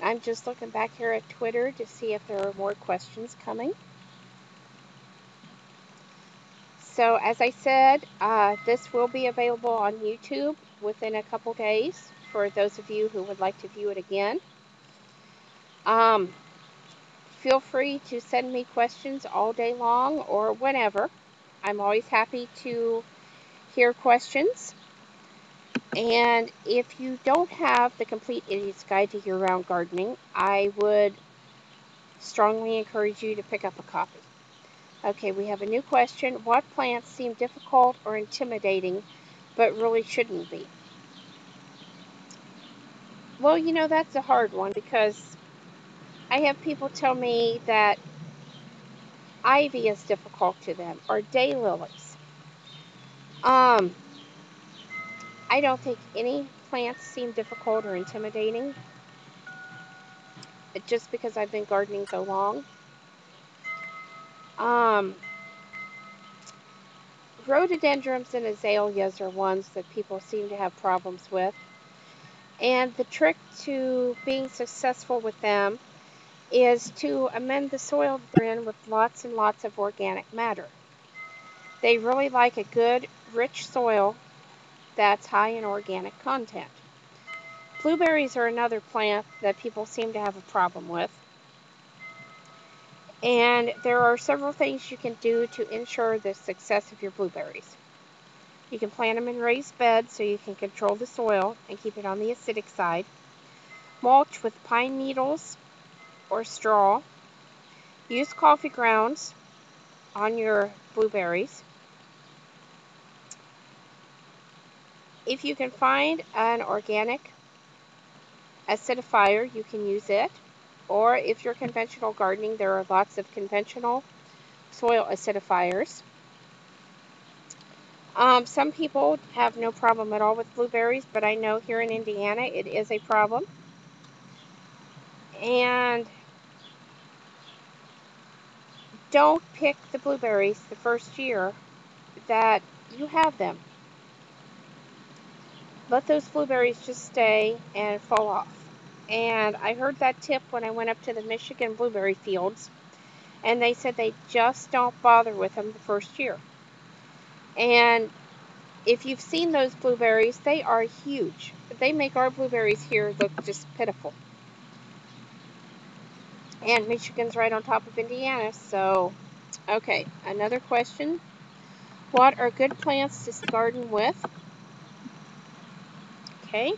I'm just looking back here at Twitter to see if there are more questions coming. So as I said, this will be available on YouTube within a couple days for those of you who would like to view it again. Feel free to send me questions all day long or whenever. I'm always happy to hear questions. And if you don't have the Complete Idiot's Guide to Year-Round Gardening, I would strongly encourage you to pick up a copy. Okay, we have a new question. What plants seem difficult or intimidating, but really shouldn't be? Well, you know, that's a hard one because I have people tell me that ivy is difficult to them, or daylilies. I don't think any plants seem difficult or intimidating, just because I've been gardening so long. Rhododendrons and azaleas are ones that people seem to have problems with. And the trick to being successful with them is to amend the soil they're in with lots and lots of organic matter. They really like a good, rich soil that's high in organic content. Blueberries are another plant that people seem to have a problem with. And there are several things you can do to ensure the success of your blueberries. You can plant them in raised beds so you can control the soil and keep it on the acidic side. Mulch with pine needles or straw. Use coffee grounds on your blueberries. If you can find an organic acidifier, you can use it. Or if you're conventional gardening, there are lots of conventional soil acidifiers. Some people have no problem at all with blueberries, but I know here in Indiana it is a problem. And don't pick the blueberries the first year that you have them. Let those blueberries just stay and fall off. And I heard that tip when I went up to the Michigan blueberry fields, and they said they just don't bother with them the first year. And if you've seen those blueberries, they are huge. They make our blueberries here look just pitiful. And Michigan's right on top of Indiana, so okay, another question. What are good plants to garden with? Okay.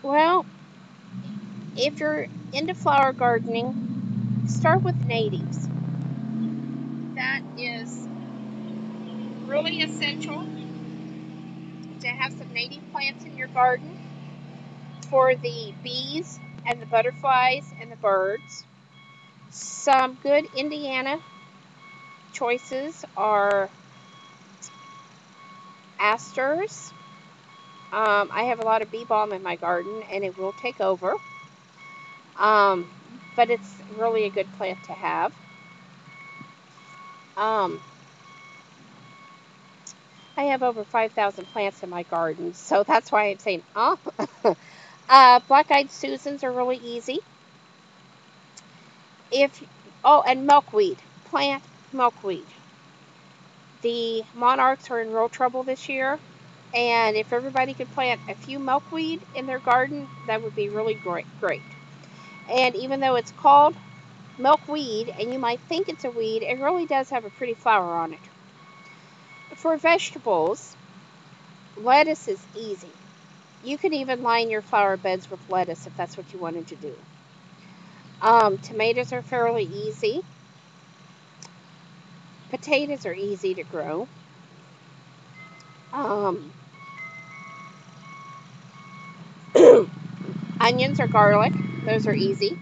Well, if you're into flower gardening, start with natives. That is really essential to have some native plants in your garden for the bees and the butterflies and the birds. Some good Indiana choices are asters. I have a lot of bee balm in my garden, and it will take over. But it's really a good plant to have. I have over 5,000 plants in my garden, so that's why I'm saying, oh. Black-eyed Susans are really easy. And milkweed. Plant milkweed. The monarchs are in real trouble this year, and if everybody could plant a few milkweed in their garden, that would be really great. And even though it's called milkweed, and you might think it's a weed, it really does have a pretty flower on it. For vegetables, lettuce is easy. You can even line your flower beds with lettuce if that's what you wanted to do. Tomatoes are fairly easy. Potatoes are easy to grow. Onions or garlic, those are easy.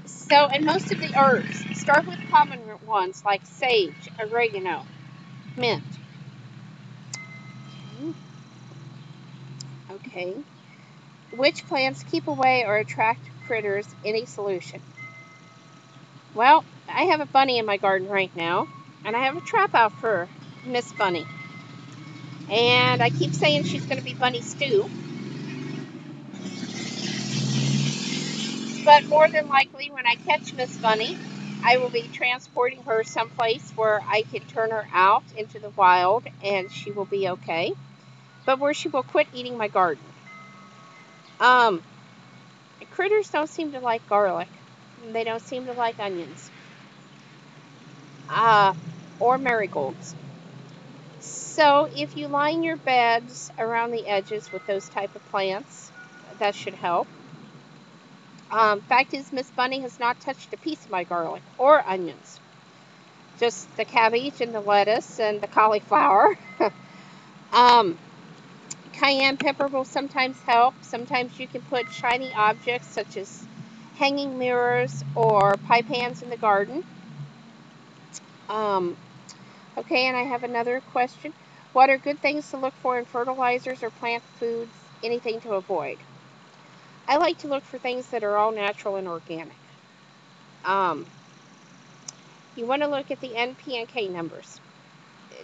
So, and most of the herbs, start with common ones like sage, oregano, mint. Okay. Which plants keep away or attract critters in a solution? Well, I have a bunny in my garden right now, and I have a trap out for Miss Bunny. And I keep saying she's going to be Bunny Stew. But more than likely, when I catch Miss Bunny, I will be transporting her someplace where I can turn her out into the wild and she will be okay. But where she will quit eating my garden. Um, Critters don't seem to like garlic. They don't seem to like onions. Or marigolds. So if you line your beds around the edges with those type of plants, that should help. Fact is, Miss Bunny has not touched a piece of my garlic or onions. Just the cabbage and the lettuce and the cauliflower. um, Cayenne pepper will sometimes help. Sometimes you can put shiny objects such as hanging mirrors or pie pans in the garden. Um, okay, and I have another question. What are good things to look for in fertilizers or plant foods? Anything to avoid? I like to look for things that are all natural and organic. Um, you want to look at the NP and K numbers.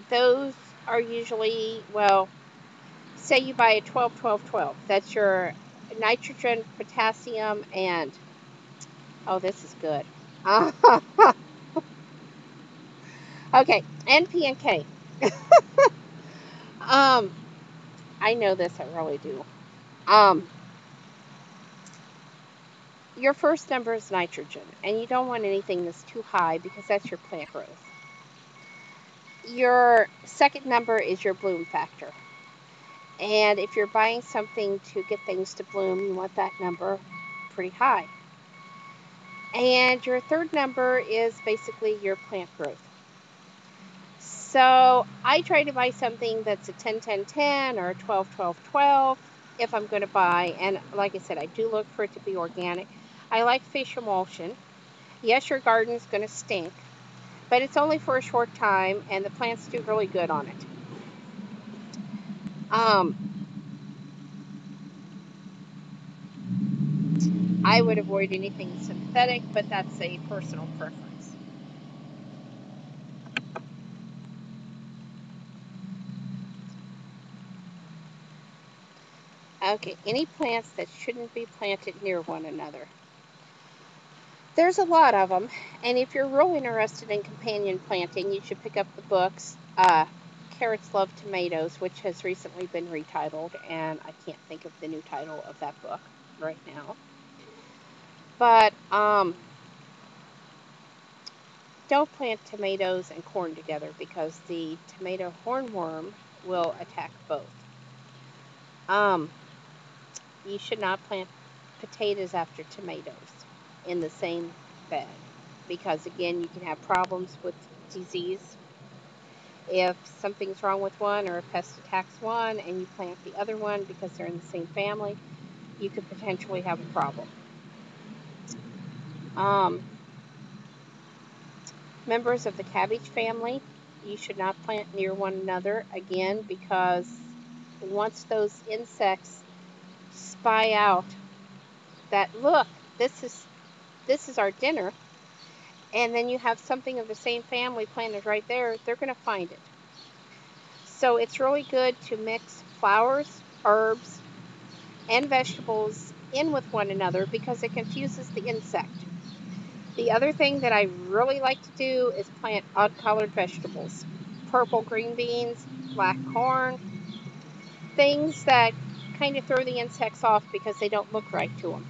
Those are usually, well, say you buy a 12 12 12. That's your nitrogen, potassium, and, oh, this is good. Okay, NP and K. um, I know this, I really do. Your first number is nitrogen, and you don't want anything that's too high because that's your plant growth. Your second number is your bloom factor. And if you're buying something to get things to bloom, you want that number pretty high. And your third number is basically your plant growth. So I try to buy something that's a 10 10 10 or a 12 12 12 if I'm going to buy. And like I said, I do look for it to be organic. I like fish emulsion. Yes, your garden's going to stink, but it's only for a short time, and the plants do really good on it. I would avoid anything synthetic, but that's a personal preference. Okay, any plants that shouldn't be planted near one another. There's a lot of them, and if you're real interested in companion planting, you should pick up the books Carrots Love Tomatoes, which has recently been retitled, and I can't think of the new title of that book right now. But don't plant tomatoes and corn together because the tomato hornworm will attack both. You should not plant potatoes after tomatoes in the same bed because, again, you can have problems with disease. If something's wrong with one or a pest attacks one and you plant the other one because they're in the same family, you could potentially have a problem. Members of the cabbage family, you should not plant near one another, again, because once those insects spy out that, look, this is our dinner, and then you have something of the same family planted right there, they're going to find it. So it's really good to mix flowers, herbs, and vegetables in with one another because it confuses the insect. The other thing that I really like to do is plant odd-colored vegetables. Purple green beans, black corn, things that kind of throw the insects off because they don't look right to them.